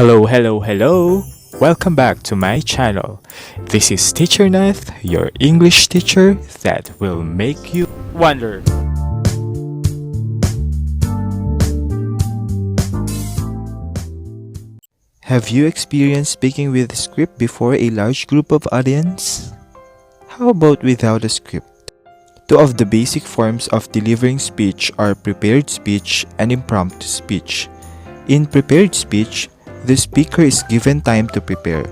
Hello. Welcome back to my channel. This is Teacher Nath, your English teacher that will make you wonder. Have you experienced speaking with a script before a large group of audience? How about without a script? Two of the basic forms of delivering speech are prepared speech and impromptu speech. In prepared speech, the speaker is given time to prepare,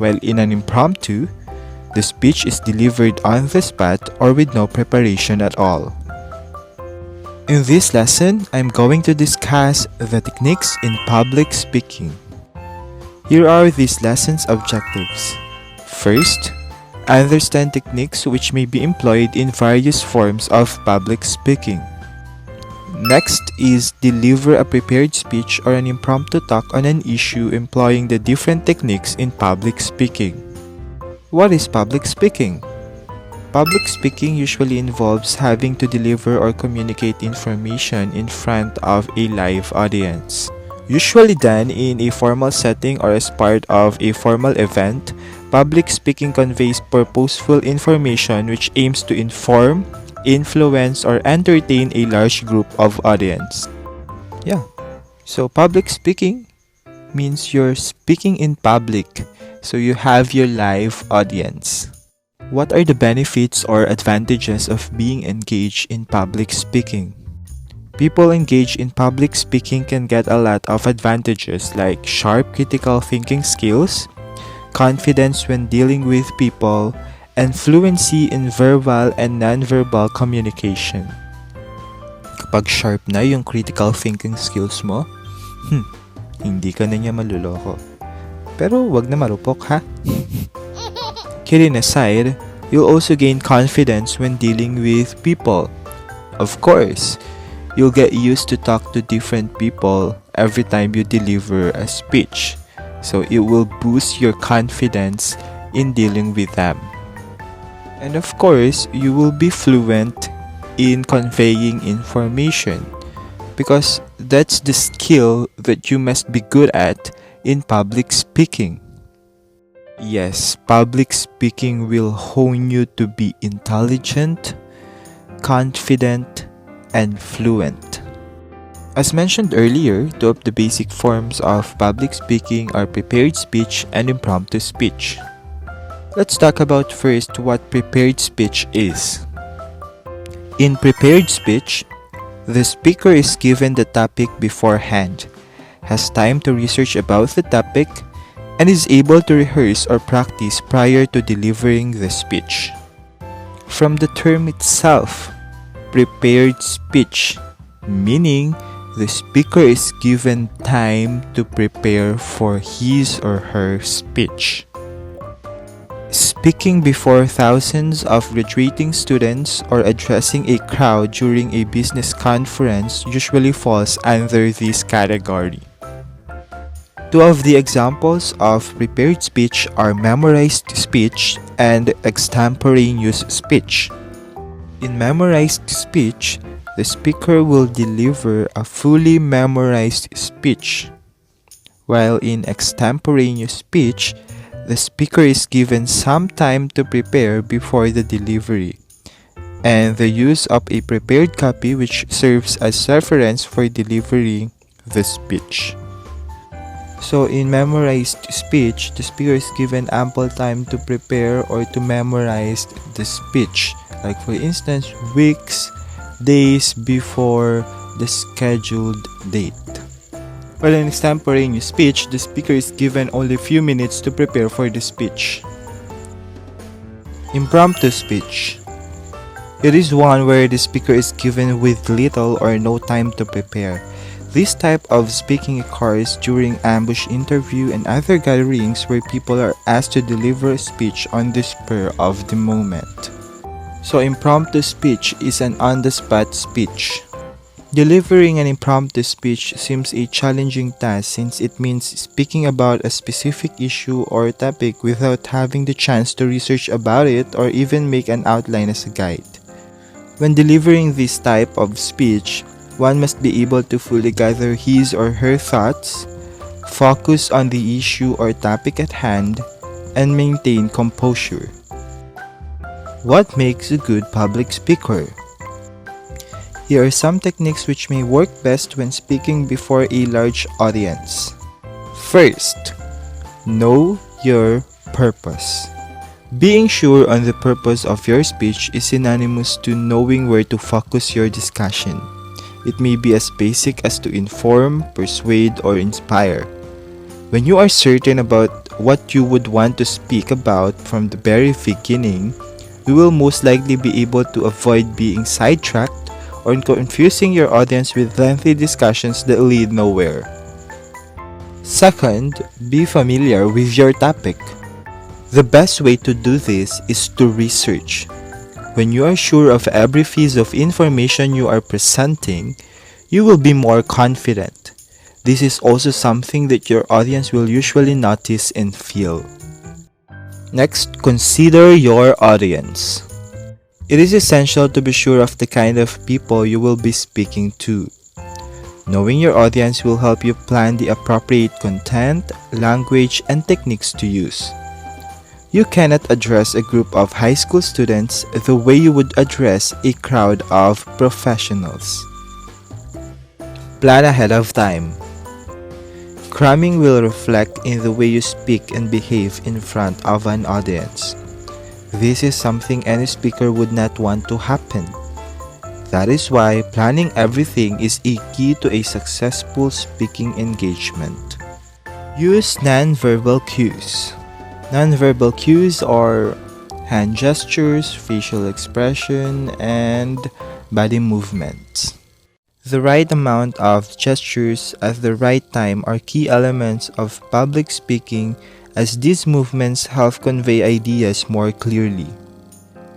while in an impromptu, the speech is delivered on the spot or with no preparation at all. In this lesson, I'm going to discuss the techniques in public speaking. Here are this lesson's objectives. First, understand techniques which may be employed in various forms of public speaking. Next is deliver a prepared speech or an impromptu talk on an issue employing the different techniques in public speaking. What is public speaking? Public speaking usually involves having to deliver or communicate information in front of a live audience. Usually done in a formal setting or as part of a formal event, public speaking conveys purposeful information which aims to inform, influence, or entertain a large group of audience. So public speaking means you're speaking in public, so you have your live audience. What are the benefits or advantages of being engaged in public speaking? People engaged in public speaking can get a lot of advantages like sharp critical thinking skills, confidence when dealing with people, and fluency in verbal and non-verbal communication. Kapag sharp na yung critical thinking skills mo, hindi ka na niya maluloko. Pero wag na marupok ha. Kidding aside, you'll also gain confidence when dealing with people. Of course, you'll get used to talk to different people every time you deliver a speech. So it will boost your confidence in dealing with them. And of course, you will be fluent in conveying information because that's the skill that you must be good at in public speaking. Yes, public speaking will hone you to be intelligent, confident, and fluent. As mentioned earlier, two of the basic forms of public speaking are prepared speech and impromptu speech. Let's talk about first what prepared speech is. In prepared speech, the speaker is given the topic beforehand, has time to research about the topic, and is able to rehearse or practice prior to delivering the speech. From the term itself, prepared speech, meaning the speaker is given time to prepare for his or her speech. Speaking before thousands of graduating students or addressing a crowd during a business conference usually falls under this category. Two of the examples of prepared speech are memorized speech and extemporaneous speech. In memorized speech, the speaker will deliver a fully memorized speech, while in extemporaneous speech, the speaker is given some time to prepare before the delivery, and the use of a prepared copy which serves as reference for delivering the speech. So in memorized speech, the speaker is given ample time to prepare or to memorize the speech, like for instance, weeks, days before the scheduled date. While in extemporaneous speech, the speaker is given only a few minutes to prepare for the speech. Impromptu speech. It is one where the speaker is given with little or no time to prepare. This type of speaking occurs during ambush interview and other gatherings where people are asked to deliver a speech on the spur of the moment. So impromptu speech is an on-the-spot speech. Delivering an impromptu speech seems a challenging task since it means speaking about a specific issue or topic without having the chance to research about it or even make an outline as a guide. When delivering this type of speech, one must be able to fully gather his or her thoughts, focus on the issue or topic at hand, and maintain composure. What makes a good public speaker? Here are some techniques which may work best when speaking before a large audience. First, know your purpose. Being sure on the purpose of your speech is synonymous to knowing where to focus your discussion. It may be as basic as to inform, persuade, or inspire. When you are certain about what you would want to speak about from the very beginning, you will most likely be able to avoid being sidetracked or confusing your audience with lengthy discussions that lead nowhere. Second, be familiar with your topic. The best way to do this is to research. When you are sure of every piece of information you are presenting, you will be more confident. This is also something that your audience will usually notice and feel. Next, consider your audience. It is essential to be sure of the kind of people you will be speaking to. Knowing your audience will help you plan the appropriate content, language, and techniques to use. You cannot address a group of high school students the way you would address a crowd of professionals. Plan ahead of time. Cramming will reflect in the way you speak and behave in front of an audience. This is something any speaker would not want to happen. That is why planning everything is a key to a successful speaking engagement. Use non-verbal cues. Non-verbal cues are hand gestures, facial expression, and body movements. The right amount of gestures at the right time are key elements of public speaking, as these movements help convey ideas more clearly.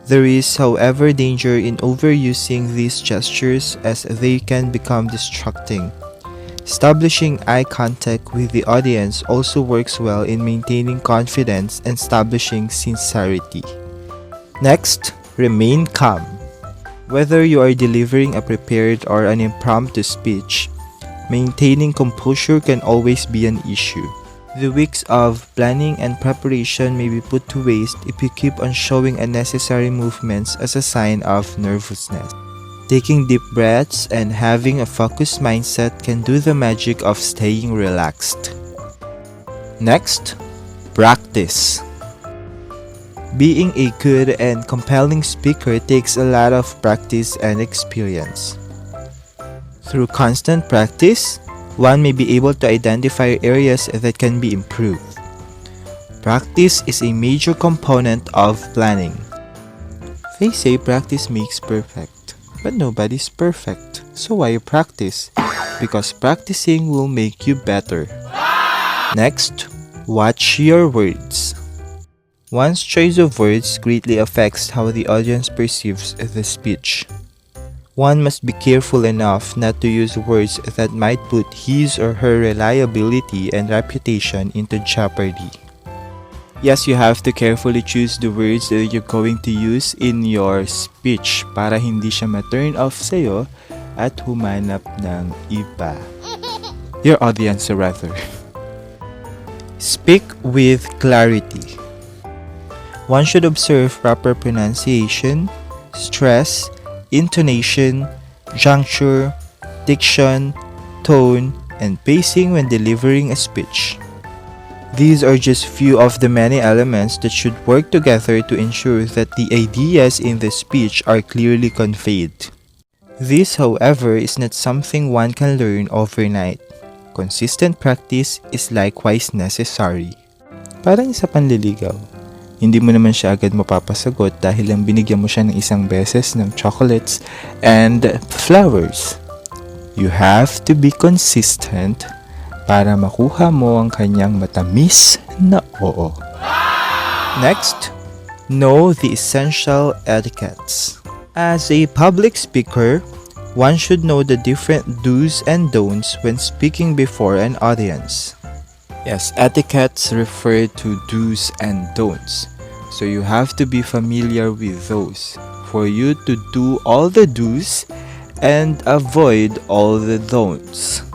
There is, however, danger in overusing these gestures, as they can become distracting. Establishing eye contact with the audience also works well in maintaining confidence and establishing sincerity. Next, remain calm. Whether you are delivering a prepared or an impromptu speech, maintaining composure can always be an issue. The weeks of planning and preparation may be put to waste if you keep on showing unnecessary movements as a sign of nervousness. Taking deep breaths and having a focused mindset can do the magic of staying relaxed. Next, practice. Being a good and compelling speaker takes a lot of practice and experience. Through constant practice, one may be able to identify areas that can be improved. Practice is a major component of planning. They say practice makes perfect. But nobody's perfect. So why practice? Because practicing will make you better. Next, watch your words. One's choice of words greatly affects how the audience perceives the speech. One must be careful enough not to use words that might put his or her reliability and reputation into jeopardy. Yes, you have to carefully choose the words that you're going to use in your speech para hindi siya ma-turn off sa'yo at humanap ng iba. Your audience rather. Speak with clarity. One should observe proper pronunciation, stress, intonation, juncture, diction, tone, and pacing when delivering a speech. These are just few of the many elements that should work together to ensure that the ideas in the speech are clearly conveyed. This, however, is not something one can learn overnight. Consistent practice is likewise necessary. Parang isa panliligaw. Hindi mo naman siya agad mapapasagot dahil lang binigyan mo siya ng isang beses ng chocolates and flowers. You have to be consistent para makuha mo ang kanyang matamis na oo. Next, know the essential etiquettes. As a public speaker, one should know the different do's and don'ts when speaking before an audience. Yes, etiquettes refer to do's and don'ts. So you have to be familiar with those for you to do all the do's and avoid all the don'ts.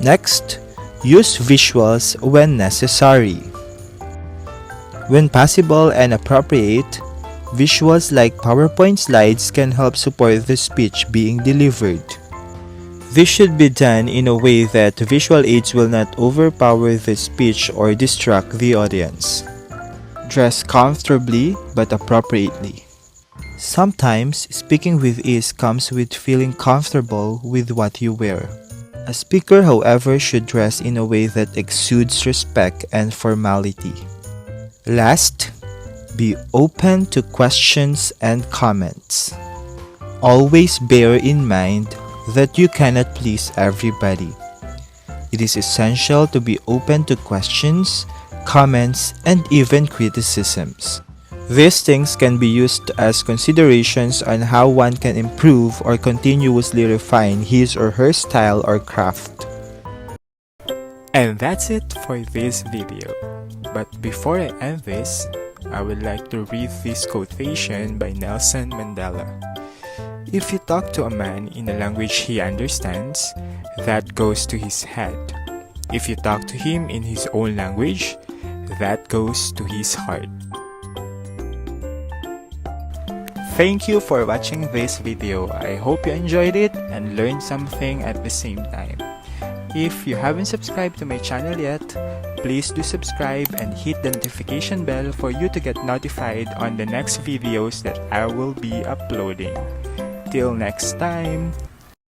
Next, Use visuals when necessary. When possible and appropriate, visuals like PowerPoint slides can help support the speech being delivered. This should be done in a way that visual aids will not overpower the speech or distract the audience. Dress comfortably but appropriately. Sometimes, speaking with ease comes with feeling comfortable with what you wear. A speaker, however, should dress in a way that exudes respect and formality. Last, be open to questions and comments. Always bear in mind that you cannot please everybody. It is essential to be open to questions, comments, and even criticisms. These things can be used as considerations on how one can improve or continuously refine his or her style or craft. And that's it for this video. But before I end this, I would like to read this quotation by Nelson Mandela. If you talk to a man in a language he understands, that goes to his head. If you talk to him in his own language, that goes to his heart. Thank you for watching this video. I hope you enjoyed it and learned something at the same time. If you haven't subscribed to my channel yet, please do subscribe and hit the notification bell for you to get notified on the next videos that I will be uploading. Till next time!